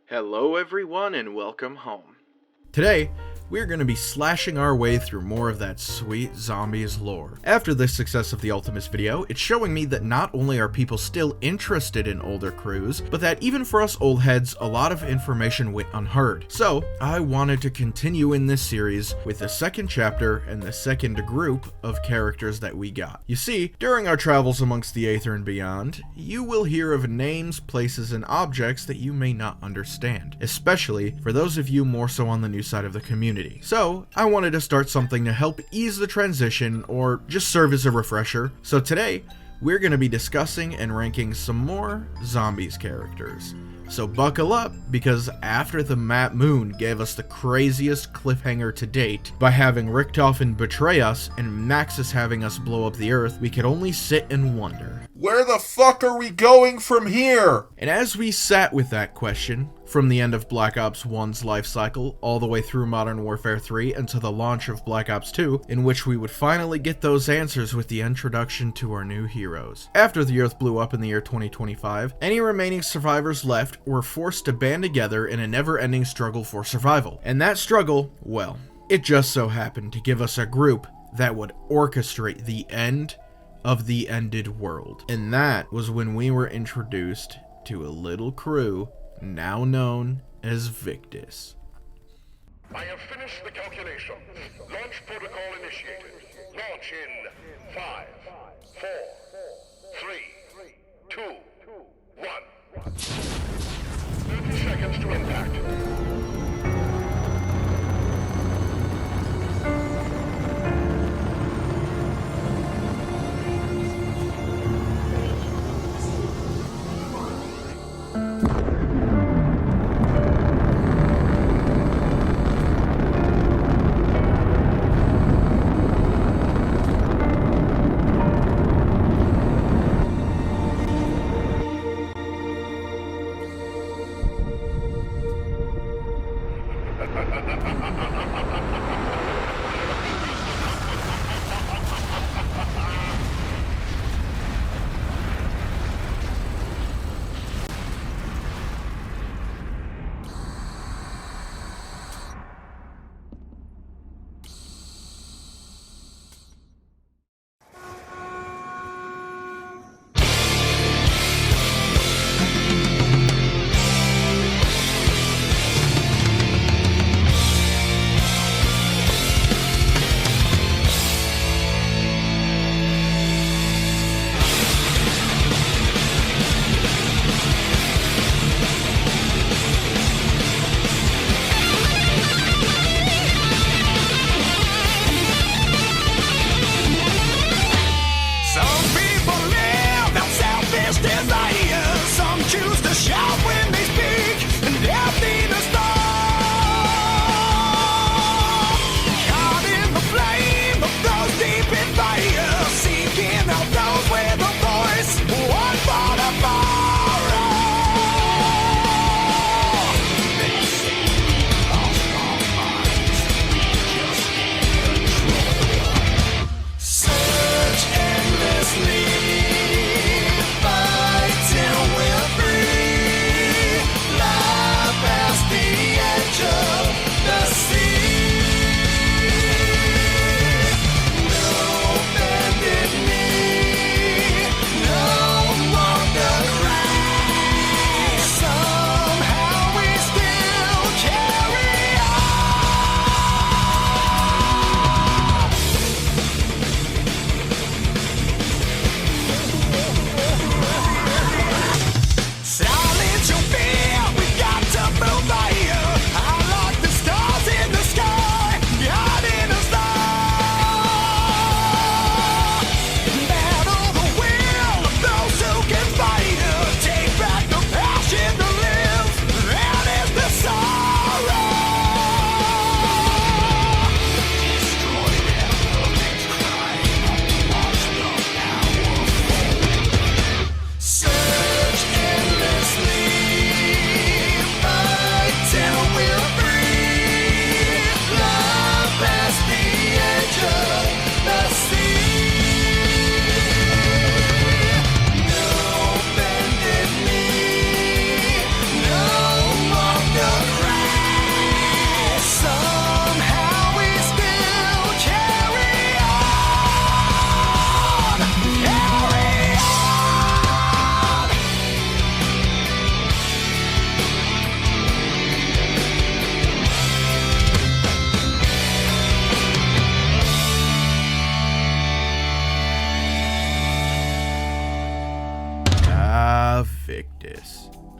Hello everyone and welcome home. Today, we're going to be slashing our way through more of that sweet zombies lore. After the success of the Ultimus video, it's showing me that not only are people still interested in older crews, but that even for us old heads, a lot of information went unheard. So, I wanted to continue in this series with the second chapter and the second group of characters that we got. You see, during our travels amongst the Aether and beyond, you will hear of names, places, and objects that you may not understand, especially for those of you more so on the new side of the community. So, I wanted to start something to help ease the transition or just serve as a refresher. So today, we're going to be discussing and ranking some more zombies characters. So buckle up, because after the Matt Moon gave us the craziest cliffhanger to date by having Richtofen betray us and Maxis having us blow up the earth, we could only sit and wonder, where the fuck are we going from here? And as we sat with that question, from the end of Black Ops 1's life cycle all the way through Modern Warfare 3 until the launch of Black Ops 2, in which we would finally get those answers with the introduction to our new heroes. After the Earth blew up in the year 2025, any remaining survivors left were forced to band together in a never-ending struggle for survival. And that struggle, well, it just so happened to give us a group that would orchestrate the end of the ended world. And that was when we were introduced to a little crew now known as Victis. I have finished the calculation. Launch protocol initiated. Launch in 5, 4, 3, 2, 1. 30 seconds to impact.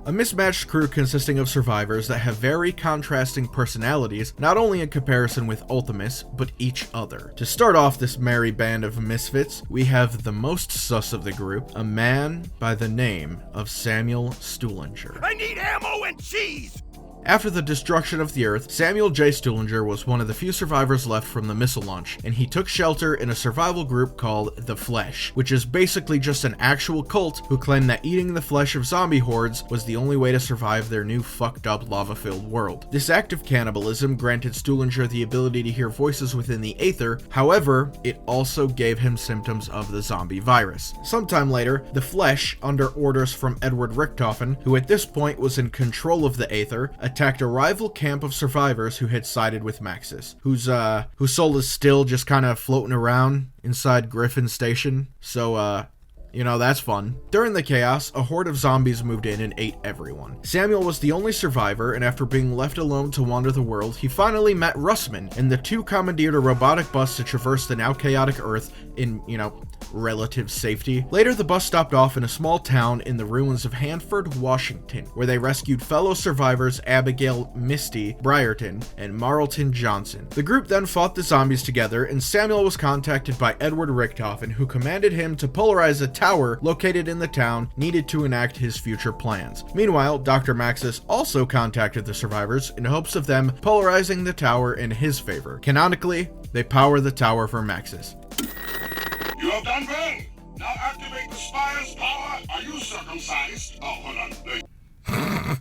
A mismatched crew consisting of survivors that have very contrasting personalities, not only in comparison with Ultimus, but each other. To start off this merry band of misfits, we have the most sus of the group, a man by the name of Samuel Stuhlinger. I need ammo and cheese! After the destruction of the Earth, Samuel J. Stuhlinger was one of the few survivors left from the missile launch, and he took shelter in a survival group called The Flesh, which is basically just an actual cult who claimed that eating the flesh of zombie hordes was the only way to survive their new fucked up lava-filled world. This act of cannibalism granted Stuhlinger the ability to hear voices within the aether, however, it also gave him symptoms of the zombie virus. Sometime later, The Flesh, under orders from Edward Richthofen, who at this point was in control of the aether, attacked a rival camp of survivors who had sided with Maxis, whose soul is still just kind of floating around inside Griffin Station. So, you know, that's fun. During the chaos, a horde of zombies moved in and ate everyone. Samuel was the only survivor, and after being left alone to wander the world, he finally met Russman, and the two commandeered a robotic bus to traverse the now chaotic Earth in, relative safety. Later, the bus stopped off in a small town in the ruins of Hanford, Washington, where they rescued fellow survivors Abigail Misty Brierton and Marlton Johnson. The group then fought the zombies together, and Samuel was contacted by Edward Richthofen, who commanded him to polarize a tower located in the town needed to enact his future plans. Meanwhile, Dr. Maxis also contacted the survivors in hopes of them polarizing the tower in his favor. Canonically, they power the tower for Maxis. You have done well. Now activate the spire's power. Are you circumcised? Oh, hold on.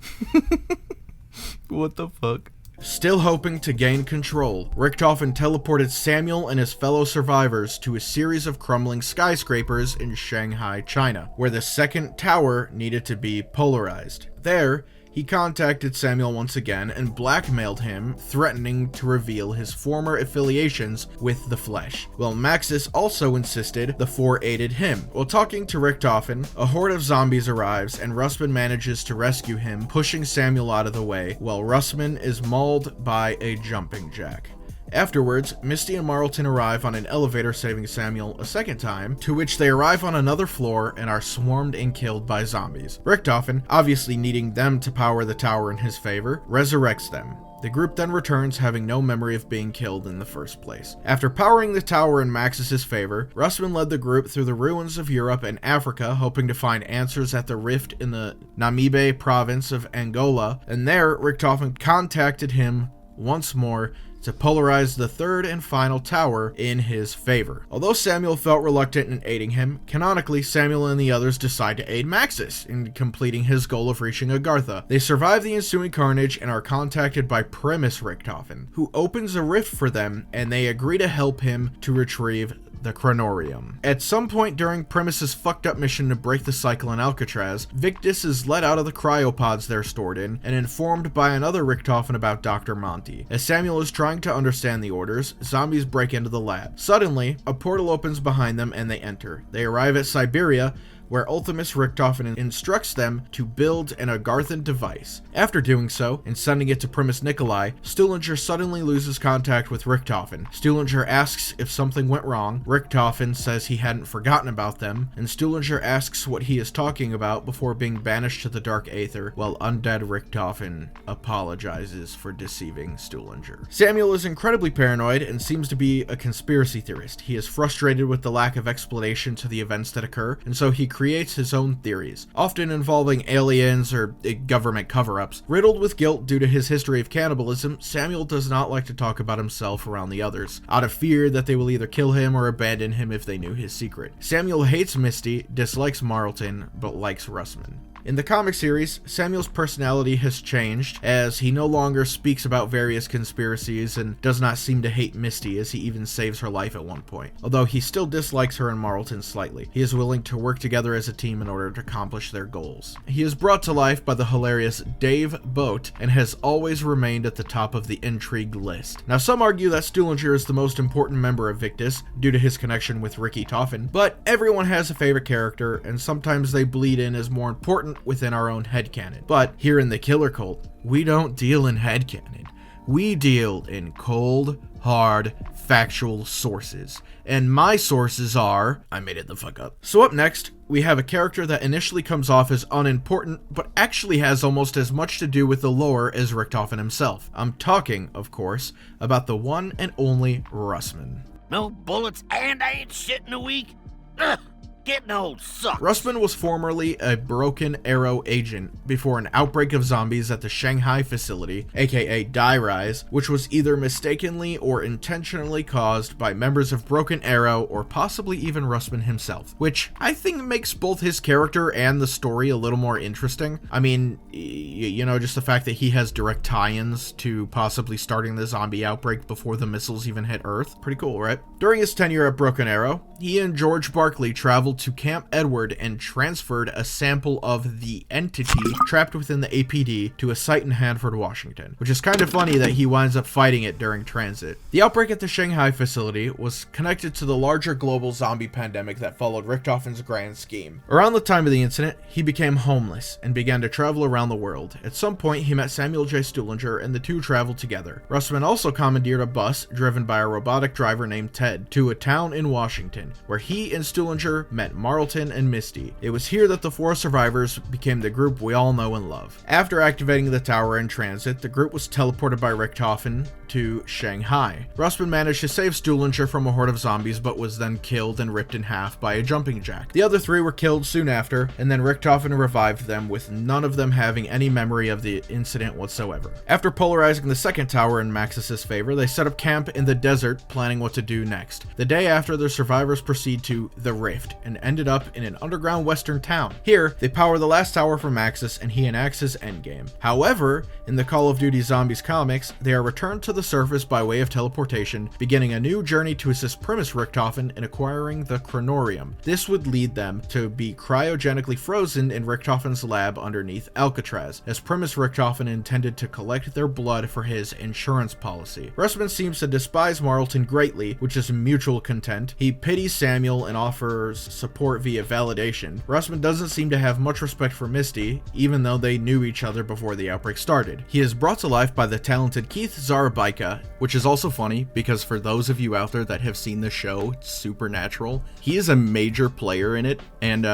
What the fuck? Still hoping to gain control, Richthofen teleported Samuel and his fellow survivors to a series of crumbling skyscrapers in Shanghai, China, where the second tower needed to be polarized. There, he contacted Samuel once again and blackmailed him, threatening to reveal his former affiliations with the Flesh. While Maxis also insisted the four aided him. While talking to Richthofen, a horde of zombies arrives and Russman manages to rescue him, pushing Samuel out of the way, while Russman is mauled by a jumping jack. Afterwards, Misty and Marlton arrive on an elevator, saving Samuel a second time, to which they arrive on another floor and are swarmed and killed by zombies. Richthofen, obviously needing them to power the tower in his favor, resurrects them. The group then returns, having no memory of being killed in the first place. After powering the tower in Maxis' favor, Russman led the group through the ruins of Europe and Africa, hoping to find answers at the rift in the Namibe province of Angola, and there, Richthofen contacted him once more to polarize the third and final tower in his favor. Although Samuel felt reluctant in aiding him, canonically Samuel and the others decide to aid Maxis in completing his goal of reaching Agartha. They survive the ensuing carnage and are contacted by Primus Richthofen, who opens a rift for them, and they agree to help him to retrieve the Chronorium. At some point during Primus's fucked up mission to break the cycle in Alcatraz, Victis is let out of the cryopods they're stored in and informed by another Richthofen about Dr. Monty. As Samuel is trying to understand the orders, zombies break into the lab. Suddenly, a portal opens behind them and they enter. They arrive at Siberia, where Ultimus Richthofen instructs them to build an Agarthan device. After doing so, and sending it to Primus Nikolai, Stuhlinger suddenly loses contact with Richthofen. Stuhlinger asks if something went wrong. Richthofen says he hadn't forgotten about them, and Stuhlinger asks what he is talking about before being banished to the Dark Aether, while undead Richthofen apologizes for deceiving Stuhlinger. Samuel is incredibly paranoid and seems to be a conspiracy theorist. He is frustrated with the lack of explanation to the events that occur, and so he creates his own theories, often involving aliens or government cover-ups. Riddled with guilt due to his history of cannibalism, Samuel does not like to talk about himself around the others, out of fear that they will either kill him or abandon him if they knew his secret. Samuel hates Misty, dislikes Marlton, but likes Russman. In the comic series, Samuel's personality has changed, as he no longer speaks about various conspiracies and does not seem to hate Misty, as he even saves her life at one point. Although he still dislikes her and Marlton slightly, he is willing to work together as a team in order to accomplish their goals. He is brought to life by the hilarious Dave Boat, and has always remained at the top of the intrigue list. Now, some argue that Stuhlinger is the most important member of Victis, due to his connection with Richthofen, but everyone has a favorite character, and sometimes they bleed in as more important within our own headcanon. But here in the Killer Cult, we don't deal in headcanon. we deal in cold, hard, factual sources. And my sources are... I made it the fuck up. So up next, we have a character that initially comes off as unimportant, but actually has almost as much to do with the lore as Richtofen himself. I'm talking, of course, about the one and only Russman. No bullets and I ain't shit in a week? Ugh, getting old sucks. Russman was formerly a Broken Arrow agent before an outbreak of zombies at the Shanghai facility, aka Die Rise, which was either mistakenly or intentionally caused by members of Broken Arrow or possibly even Russman himself, which I think makes both his character and the story a little more interesting. I mean, you know, just the fact that he has direct tie-ins to possibly starting the zombie outbreak before the missiles even hit Earth. Pretty cool, right? During his tenure at Broken Arrow, he and George Barkley traveled to Camp Edward and transferred a sample of the entity trapped within the APD to a site in Hanford, Washington, which is kind of funny that he winds up fighting it during transit. The outbreak at the Shanghai facility was connected to the larger global zombie pandemic that followed Richtofen's grand scheme. Around the time of the incident, he became homeless and began to travel around the world. At some point, he met Samuel J. Stuhlinger and the two traveled together. Russman also commandeered a bus driven by a robotic driver named Ted to a town in Washington, where he and Stuhlinger met Marlton and Misty. It was here that the four survivors became the group we all know and love. After activating the tower in transit, the group was teleported by Richtofen to Shanghai. Russman managed to save Stuhlinger from a horde of zombies, but was then killed and ripped in half by a jumping jack. The other three were killed soon after, and then Richtofen revived them, with none of them having any memory of the incident whatsoever. After polarizing the second tower in Maxis' favor, they set up camp in the desert, planning what to do next. The day after, the survivors proceed to the Rift and ended up in an underground western town. Here, they power the last tower for Maxis, and he enacts his endgame. However, in the Call of Duty Zombies comics, they are returned to the surface by way of teleportation, beginning a new journey to assist Primus Richtofen in acquiring the Chronorium. This would lead them to be cryogenically frozen in Richtofen's lab underneath Alcatraz, as Primus Richtofen intended to collect their blood for his insurance policy. Russman seems to despise Marlton greatly, which is mutual content. He pities Samuel and offers support via validation. Russman doesn't seem to have much respect for Misty, even though they knew each other before the outbreak started. He is brought to life by the talented Keith Zarabaika, which is also funny because for those of you out there that have seen the show Supernatural, he is a major player in it. And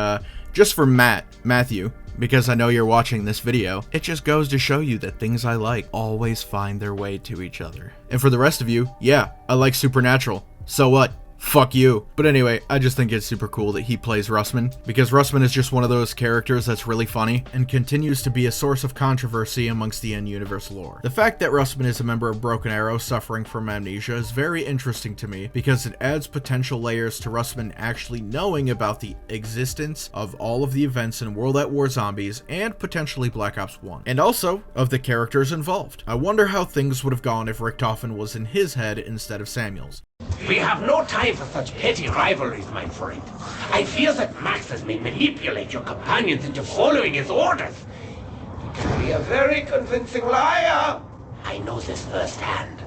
just for Matthew, because I know you're watching this video, it just goes to show you that things I like always find their way to each other. And for the rest of you, yeah, I like Supernatural. So what? Fuck you. But anyway, I just think it's super cool that he plays Russman, because Russman is just one of those characters that's really funny and continues to be a source of controversy amongst the in-universe lore. The fact that Russman is a member of Broken Arrow suffering from amnesia is very interesting to me, because it adds potential layers to Russman actually knowing about the existence of all of the events in World at War Zombies and potentially Black Ops 1, and also of the characters involved. I wonder how things would have gone if Richtofen was in his head instead of Samuel's. We have no time for such petty rivalries, my friend. I fear that Maxis may manipulate your companions into following his orders. He can be a very convincing liar. I know this firsthand.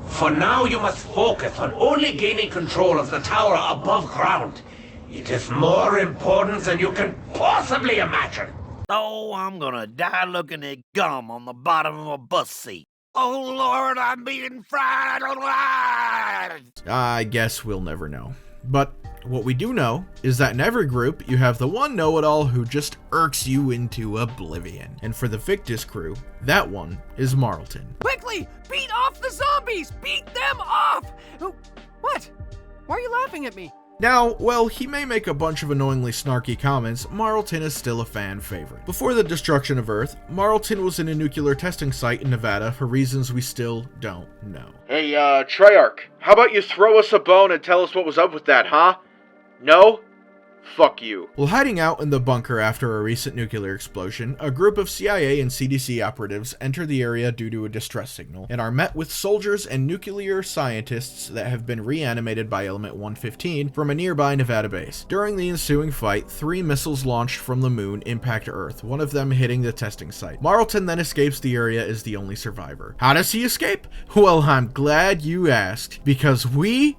For now, you must focus on only gaining control of the tower above ground. It is more important than you can possibly imagine. Oh, I'm gonna die looking at gum on the bottom of a bus seat. Oh Lord, I'm being fried alive! I guess we'll never know. But what we do know is that in every group, you have the one know-it-all who just irks you into oblivion. And for the Victis crew, that one is Marlton. Quickly! Beat off the zombies! Beat them off! Oh, what? Why are you laughing at me? Now, while he may make a bunch of annoyingly snarky comments, Marlton is still a fan favorite. Before the destruction of Earth, Marlton was in a nuclear testing site in Nevada for reasons we still don't know. Hey, Treyarch, how about you throw us a bone and tell us what was up with that, huh? No? Fuck you. While hiding out in the bunker after a recent nuclear explosion, a group of CIA and CDC operatives enter the area due to a distress signal, and are met with soldiers and nuclear scientists that have been reanimated by Element 115 from a nearby Nevada base. During the ensuing fight, 3 missiles launched from the moon impact Earth, one of them hitting the testing site. Marlton then escapes the area as the only survivor. How does he escape? Well, I'm glad you asked, because we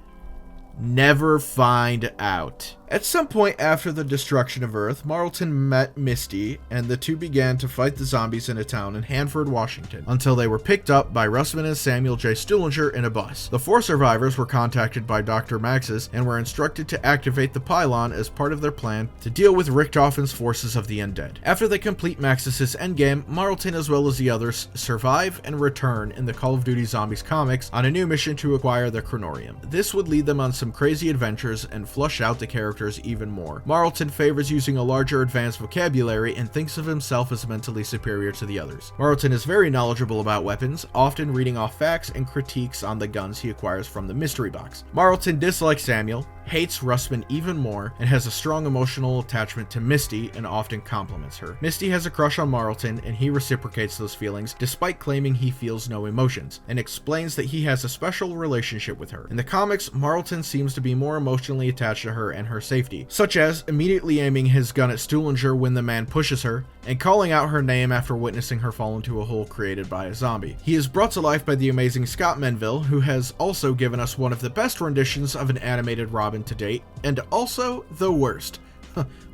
never find out. At some point after the destruction of Earth, Marlton met Misty, and the two began to fight the zombies in a town in Hanford, Washington, until they were picked up by Russman and Samuel J. Stuhlinger in a bus. The 4 survivors were contacted by Dr. Maxis and were instructed to activate the pylon as part of their plan to deal with Richtofen's forces of the undead. After they complete Maxis' endgame, Marlton as well as the others survive and return in the Call of Duty Zombies comics on a new mission to acquire the Chronorium. This would lead them on some crazy adventures and flush out the characters even more. Marlton favors using a larger advanced vocabulary and thinks of himself as mentally superior to the others. Marlton is very knowledgeable about weapons, often reading off facts and critiques on the guns he acquires from the mystery box. Marlton dislikes Samuel, hates Russman even more, and has a strong emotional attachment to Misty and often compliments her. Misty has a crush on Marlton, and he reciprocates those feelings despite claiming he feels no emotions, and explains that he has a special relationship with her. In the comics, Marlton seems to be more emotionally attached to her and her safety, such as immediately aiming his gun at Stuhlinger when the man pushes her, and calling out her name after witnessing her fall into a hole created by a zombie. He is brought to life by the amazing Scott Menville, who has also given us one of the best renditions of an animated Robin to date, and also the worst.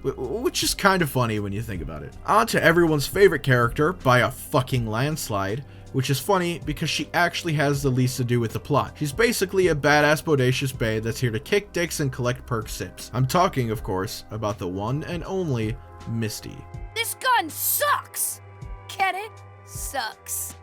Which is kind of funny when you think about it. On to everyone's favorite character by a fucking landslide, which is funny because she actually has the least to do with the plot. She's basically a badass bodacious bae that's here to kick dicks and collect perk sips. I'm talking, of course, about the one and only Misty. This gun sucks! Get it? Sucks.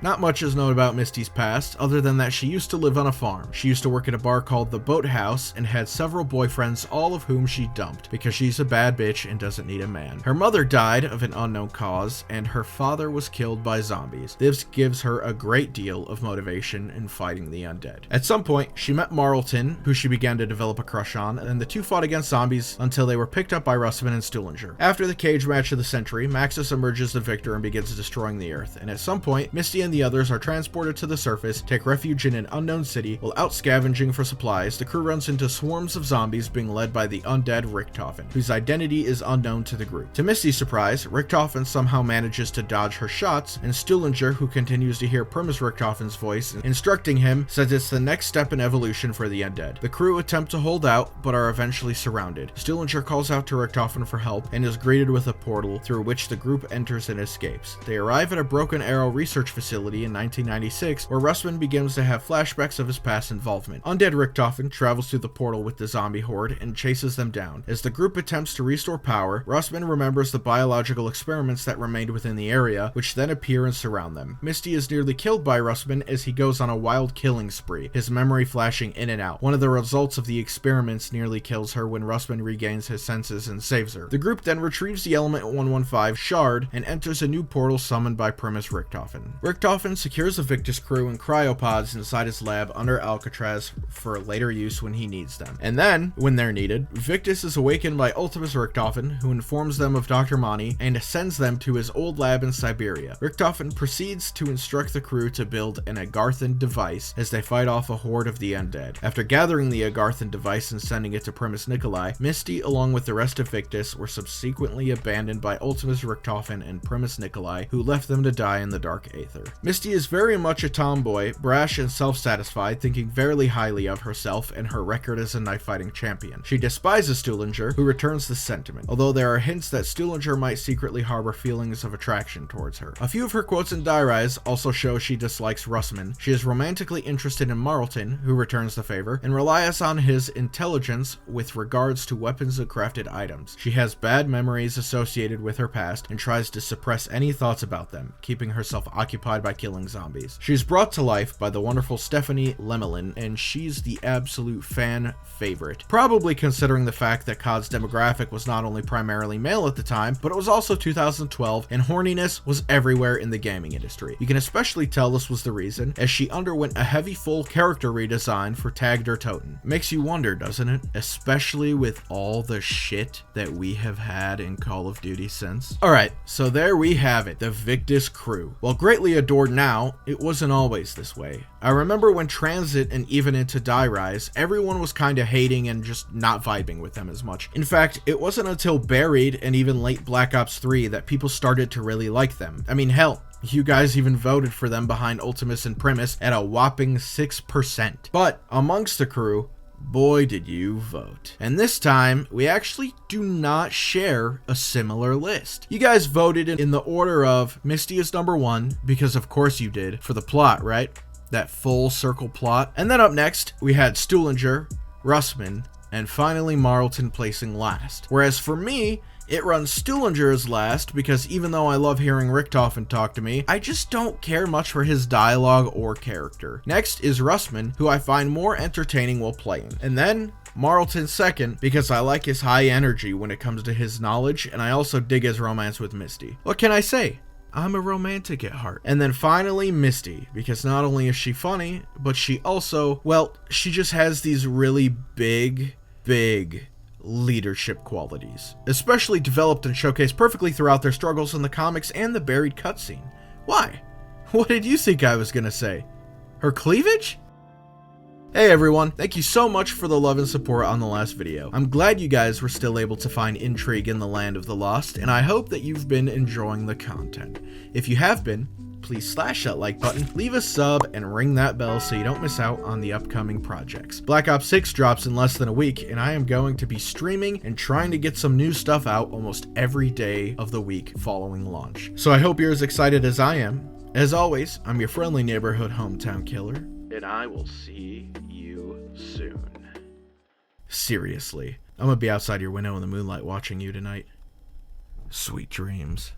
Not much is known about Misty's past, other than that she used to live on a farm. She used to work at a bar called the Boathouse and had several boyfriends, all of whom she dumped because she's a bad bitch and doesn't need a man. Her mother died of an unknown cause, and her father was killed by zombies. This gives her a great deal of motivation in fighting the undead. At some point, she met Marlton, who she began to develop a crush on, and the two fought against zombies until they were picked up by Russman and Stuhlinger. After the cage match of the century, Maxis emerges the victor and begins destroying the Earth, and at some point, Misty and the others are transported to the surface, take refuge in an unknown city. While out scavenging for supplies, the crew runs into swarms of zombies being led by the undead Richtofen, whose identity is unknown to the group. To Misty's surprise, Richtofen somehow manages to dodge her shots, and Stuhlinger, who continues to hear Primus Richtofen's voice instructing him, says it's the next step in evolution for the undead. The crew attempt to hold out, but are eventually surrounded. Stuhlinger calls out to Richtofen for help and is greeted with a portal through which the group enters and escapes. They arrive at a Broken Arrow research facility in 1996, where Russman begins to have flashbacks of his past involvement. Undead Richtofen travels through the portal with the zombie horde and chases them down. As the group attempts to restore power, Russman remembers the biological experiments that remained within the area, which then appear and surround them. Misty is nearly killed by Russman as he goes on a wild killing spree, his memory flashing in and out. One of the results of the experiments nearly kills her when Russman regains his senses and saves her. The group then retrieves the Element 115 shard and enters a new portal summoned by Primus Richtofen. Richtofen secures the Victis crew in cryopods inside his lab under Alcatraz for later use when he needs them. And then, when they're needed, Victis is awakened by Ultimus Richtofen, who informs them of Dr. Mani and sends them to his old lab in Siberia. Richtofen proceeds to instruct the crew to build an Agarthan device as they fight off a horde of the undead. After gathering the Agarthan device and sending it to Primus Nikolai, Misty, along with the rest of Victis, were subsequently abandoned by Ultimus Richtofen and Primus Nikolai, who left them to die in the dark aether. Misty is very much a tomboy, brash and self-satisfied, thinking very highly of herself and her record as a knife-fighting champion. She despises Stuhlinger, who returns this sentiment, although there are hints that Stuhlinger might secretly harbor feelings of attraction towards her. A few of her quotes in diaries also show she dislikes Russman. She is romantically interested in Marlton, who returns the favor, and relies on his intelligence with regards to weapons and crafted items. She has bad memories associated with her past and tries to suppress any thoughts about them, keeping herself occupied by killing zombies. She's brought to life by the wonderful Stephanie Lemelin, and she's the absolute fan favorite. Probably considering the fact that COD's demographic was not only primarily male at the time, but it was also 2012, and horniness was everywhere in the gaming industry. You can especially tell this was the reason, as she underwent a heavy full character redesign for Tag der Toten. Makes you wonder, doesn't it? Especially with all the shit that we have had in Call of Duty since. Alright, so there we have it, the Victis crew. While greatly adored now, it wasn't always this way. I remember when Transit and even into Die Rise, everyone was kinda hating and just not vibing with them as much. In fact, it wasn't until Buried and even late Black Ops 3 that people started to really like them. I mean, hell, you guys even voted for them behind Ultimus and Primus at a whopping 6%. But amongst the crew, boy did you vote. And this time, we actually do not share a similar list. You guys voted in the order of Misty is number 1, because of course you did, for the plot, right? That full circle plot. And then up next, we had Stuhlinger, Russman, and finally Marlton placing last. Whereas for me, it runs Stuhlinger as last because even though I love hearing Richtofen talk to me, I just don't care much for his dialogue or character. Next is Russman, who I find more entertaining while playing. And then Marlton second because I like his high energy when it comes to his knowledge, and I also dig his romance with Misty. What can I say? I'm a romantic at heart. And then finally Misty, because not only is she funny, but she also, well, she just has these really big leadership qualities, especially developed and showcased perfectly throughout their struggles in the comics and the buried cutscene. Why? What did you think I was gonna say? Her cleavage? Hey everyone, thank you so much for the love and support on the last video. I'm glad you guys were still able to find intrigue in the land of the lost, and I hope that you've been enjoying the content. If you have been, please slash that like button, leave a sub, and ring that bell so you don't miss out on the upcoming projects. Black Ops 6 drops in less than a week, and I am going to be streaming and trying to get some new stuff out almost every day of the week following launch. So I hope you're as excited as I am. As always, I'm your friendly neighborhood Hometownkiller, and I will see you soon. Seriously, I'm gonna be outside your window in the moonlight watching you tonight. Sweet dreams.